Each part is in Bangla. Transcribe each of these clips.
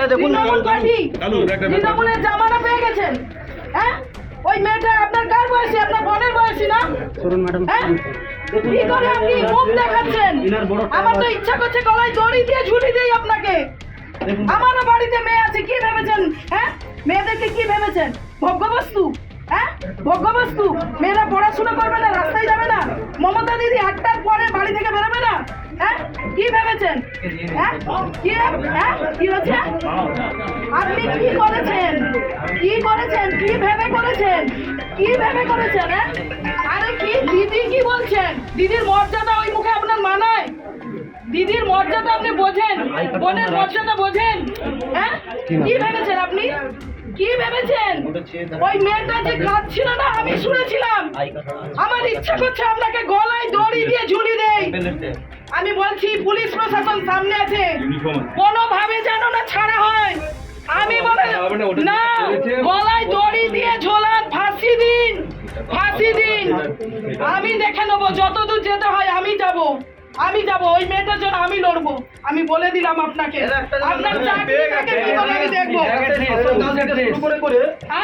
একটা দেখুন তৃণমূলের জামানা পেয়ে গেছেন। হ্যাঁ, ওই মেয়েটা আপনার কার বয়সী? আপনার বোনের বয়সী না? হ্যাঁ, কি করে আপনি মুখ দেখাচ্ছেন? আমার তো ইচ্ছা করছে গলায় দড়ি দিয়ে ঝুলি দেই আপনাকে। আমারও বাড়িতে মেয়ে আছে, কি ভেবেছেন? হ্যাঁ, মেয়েদেরকে কি ভেবেছেন? ভোগ্যবস্তু? হ্যাঁ, ভোগ্যবস্তু। মেয়েরা পড়াশোনা করবে না, রাস্তায় যাবে না, মমতা দিদি 8টার পরে বাড়ি থেকে বেরোবে না? হ্যাঁ, কি ভেবেছেন? হ্যাঁ, কি হচ্ছে? আপনি কি করেছেন? কি করেছেন? কি ভেবে করেছেন? কি ভেবে করেছেন? হ্যাঁ, আরে কি দিদি কি বলছেন? দিদির মর্যাদা ওই মুখে আপনার মানায়? দিদির মর্যাদা আপনি বোঝেন? বোনের মর্যাদা বোঝেন? হ্যাঁ, কি ভেবেছেন আপনি? কি ভেবেছেন? ওই মেয়েটা যে কাঁদছিল না, আমি শুনেছিলাম। আমার ইচ্ছা করছে আপনাকে গলায় দড়ি দিয়ে ঝুলি দেই। আমি বলছি পুলিশ প্রশাসন সামনে আছে, কোনোভাবে যেন না ছাড়া হয়। আমি বলে না, গলায় দড়ি দিয়ে ঝোলান, ফাঁসি দিন, ফাঁসি দিন। আমি দেখে নেবো, যতদূর যেতে হয় আমি যাব। আমি যাব, ওই মেয়েটার জন্য আমি লড়বো। আমি বলে দিলাম আপনাকে, আপনার চাকরি থাকে কি করে আমি দেখবো।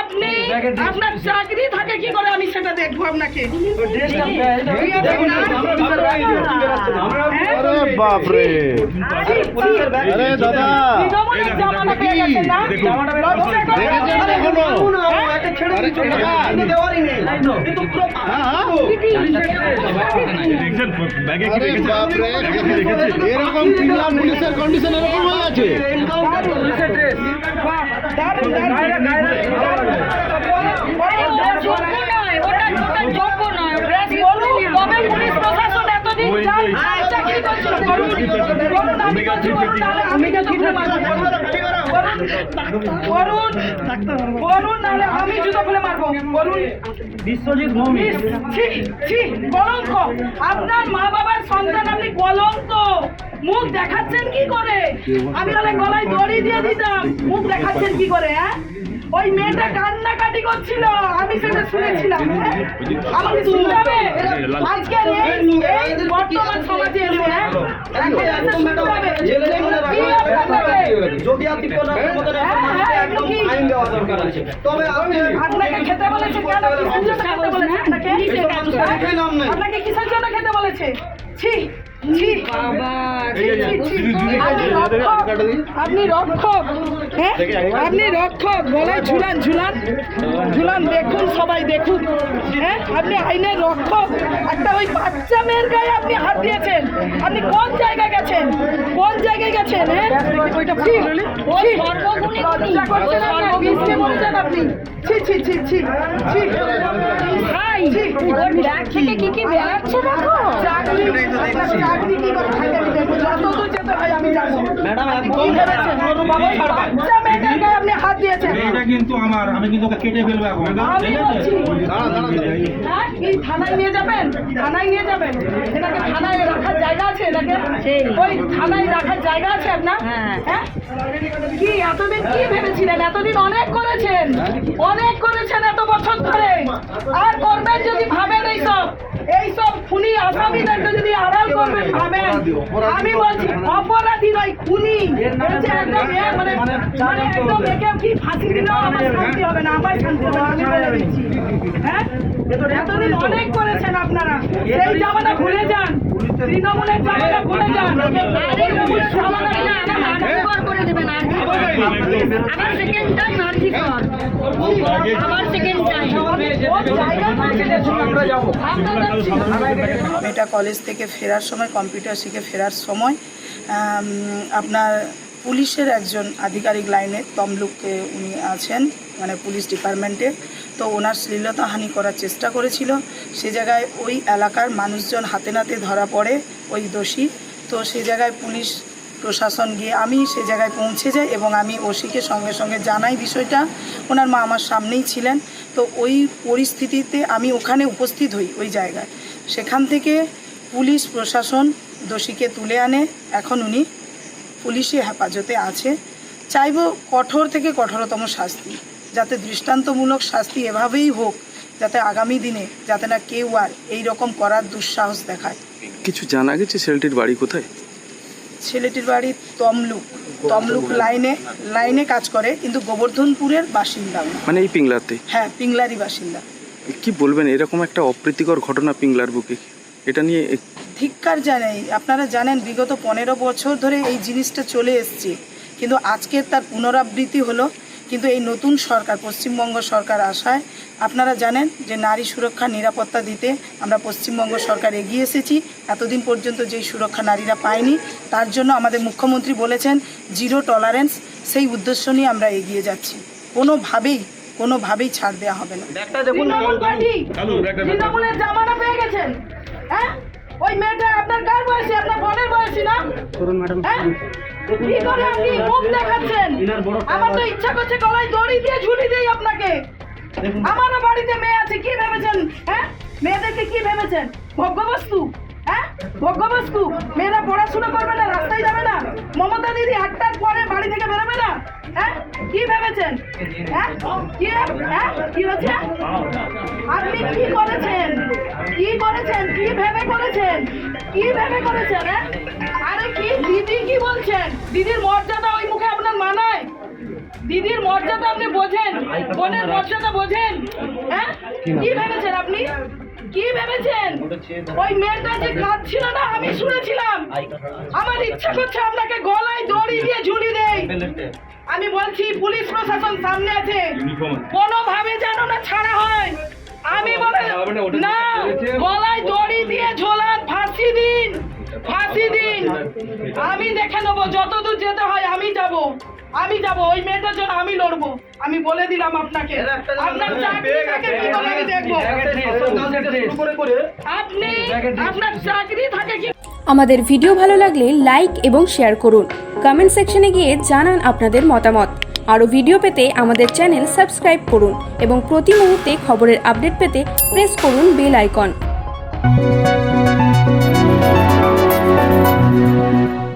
আপনি আপনার চাকরি থাকে কি করে আমি সেটা দেখবো আপনাকে। বাপরে, আরে দাদা এরকম পুলিশের কন্ডিশন এরকম হয়ে আছে। আমি জুতো খুলে মারবো, বলুন। বিশ্বজিৎ কলঙ্ক, আপনার মা বাবার সন্তান, আপনি কলঙ্ক। মুখ দেখাচ্ছেন কি করে? আমি হলে গলায় দড়ি দিয়ে দিতাম, মুখ দেখাচ্ছেন কি করে? হ্যাঁ, ওই মেয়েটা কান্নাকাটি করছিল, আমি সেটা শুনেছিলাম। আমাকে শুনতে হবে আজকের এই বর্তমান সমাজে এসে। হ্যাঁ, যদি আপনি কোনো আপনাকে খেতে বলেছে কেন? খেতে বলেছে আপনাকে কিসের জন্য খেতে বলেছে? ছি, আপনি রক্ষক, হ্যাঁ, আপনি রক্ষক। গলায় ঝুলান, দেখুন, সবাই দেখুন। হ্যাঁ, আপনি আইনের রক্ষক। একটা ওই বাচ্চা মেয়ের গায়ে আপনি হাত দিয়েছেন। আপনি কোন জায়গায় গেছেন? কোন জায়গায় গেছেন? হ্যাঁ, আপনি আপনি হাত দিয়েছেন। এটা কিন্তু আমার, আমি কিন্তু ওকে কেটে ফেলবো এখন। থানায় নিয়ে যাবেন, থানায় নিয়ে যাবেন। এটাকে থানায় রাখার জায়গা আছে? এটাকে ওই থানায় রাখার জায়গা আছে আপনার? হ্যাঁ, কি এতদিন কি ভেবেছিলেন? এতদিন অনেক করেছেন, এত বছর ধরে। আর করবেন যদি ভাবেন এইসব খুনি আসামিদেরকে যদি আড়াল করবেন ভাবেন। আমি বলছি অপরাধী নয়, খুনি। মানে একদম একে কি ফাঁসি দিলেও আমার শান্তি হবে না, আমার শান্তি হবে না, আমি বলে দিচ্ছি। হ্যাঁ, এতদিন অনেক করেছেন আপনারা। সেই জামানা ভুলে যান, তৃণমূলের জামানা ভুলে যান। মেয়েটা কলেজ থেকে ফেরার সময়, কম্পিউটার শিখে ফেরার সময় আপনার পুলিশের একজন আধিকারিক লাইনে তমলুকে উনি আছেন, মানে পুলিশ ডিপার্টমেন্টে। তো ওনার শ্লীলতাহানি করার চেষ্টা করেছিল। সে জায়গায় ওই এলাকার মানুষজন হাতে নাতে ধরা পড়ে ওই দোষী। তো সে জায়গায় পুলিশ প্রশাসন গিয়ে, আমি সে জায়গায় পৌঁছে যাই এবং আমি ওসিকে সঙ্গে সঙ্গে জানাই বিষয়টা। ওনার মা আমার সামনেই ছিলেন। তো ওই পরিস্থিতিতে আমি ওখানে উপস্থিত হই ওই জায়গায়। সেখান থেকে পুলিশ প্রশাসন দোষীকে তুলে আনে। এখন উনি পুলিশি হেফাজতে আছে। চাইব কঠোর থেকে কঠোরতম শাস্তি, যাতে দৃষ্টান্তমূলক শাস্তি এভাবেই হোক, যাতে আগামী দিনে যাতে না কেউ আর এই রকম করার দুঃসাহস দেখায়। কিছু জানা গেছে ছেলেটির বাড়ি কোথায়? ছেলেটির বাড়ি তমলুক লাইনে কাজ করে, কিন্তু গোবর্ধনপুরের বাসিন্দা উনি। মানে এই পিংলাতে? হ্যাঁ, পিংলারই বাসিন্দা। কি বলবেন, এরকম একটা অপ্রীতিকর ঘটনা পিংলার বুকে, এটা নিয়ে ধিক্কার জানাই। আপনারা জানেন বিগত 15 বছর ধরে এই জিনিসটা চলে এসছে, কিন্তু আজকে তার পুনরাবৃত্তি হলো। কিন্তু এই নতুন সরকার, পশ্চিমবঙ্গ সরকার আসায় আপনারা জানেন যে নারী সুরক্ষা নিরাপত্তা দিতে আমরা পশ্চিমবঙ্গ সরকার এগিয়ে এসেছি। এতদিন পর্যন্ত যেই সুরক্ষা নারীরা পায়নি, তার জন্য আমাদের মুখ্যমন্ত্রী বলেছেন জিরো টলারেন্স। সেই উদ্দেশ্য নিয়ে আমরা এগিয়ে যাচ্ছি। কোনোভাবেই ছাড় দেওয়া হবে না। তৃণমূল পার্টি তৃণমূলের জামানা পেয়ে গেছেন। হ্যাঁ, ওই মেয়েটা আপনার কার বয়সী? আপনার বোনের বয়সী না? হ্যাঁ? কি করে আপনি মুখ দেখাচ্ছেন? আমার তো ইচ্ছা করছে গলায় দড়ি দিয়ে ঝুলি দেই আপনাকে। আমারও বাড়িতে মেয়ে আছে, কি ভেবেছেন? হ্যাঁ, মেয়েদেরকে কি ভেবেছেন? ভোগ্যবস্তু? হ্যাঁ, ভোগ্যবস্তু। মেয়েরা পড়াশোনা করবে না, রাস্তায় যাবে না, মমতা দিদি 8টার পরে বাড়ি থেকে বেরোবে না? হ্যাঁ, কি ভেবেছেন? হ্যাঁ, কি হচ্ছে? আপনি কি করেছেন? কি ভেবে করেছেন? হ্যাঁ, আরে কি দিদি কি বলছেন? দিদির মর্যাদা ওই মুখে আপনার মানায়? দিদির মর্যাদা আপনি বোঝেন? বোনের মর্যাদা বোঝেন? হ্যাঁ, কি ভেবেছেন আপনি? কি ভেবেছেন? ওই মেয়েটা যে কাঁদছিল না, আমি শুনেছিলাম। আমার ইচ্ছা করছে আপনাকে গলায় দড়ি দিয়ে ঝুলি দেই। আমি বলছি পুলিশ প্রশাসন সামনে আছে, কোনোভাবে যেন না ছাড়া হয়। আমি বলে না, গলায় দড়ি দিয়ে ঝোলান, ফাঁসি দিন। আমি দেখে নেবো, যতদূর যেতে হয় আমি যাব। ওই মেয়েটার জন্য আমি লড়বো। আমি বলে দিলাম আপনাকে, আপনার চাকরি থাকে কি করে আমি দেখবো। আপনি আপনার চাকরি থাকে কি। আমাদের ভিডিও ভালো লাগলে লাইক এবং শেয়ার করুন। কমেন্ট সেকশনে গিয়ে জানান আপনাদের মতামত। আরও ভিডিও পেতে আমাদের চ্যানেল সাবস্ক্রাইব করুন এবং প্রতি মুহূর্তে খবরের আপডেট পেতে প্রেস করুন বেল আইকন।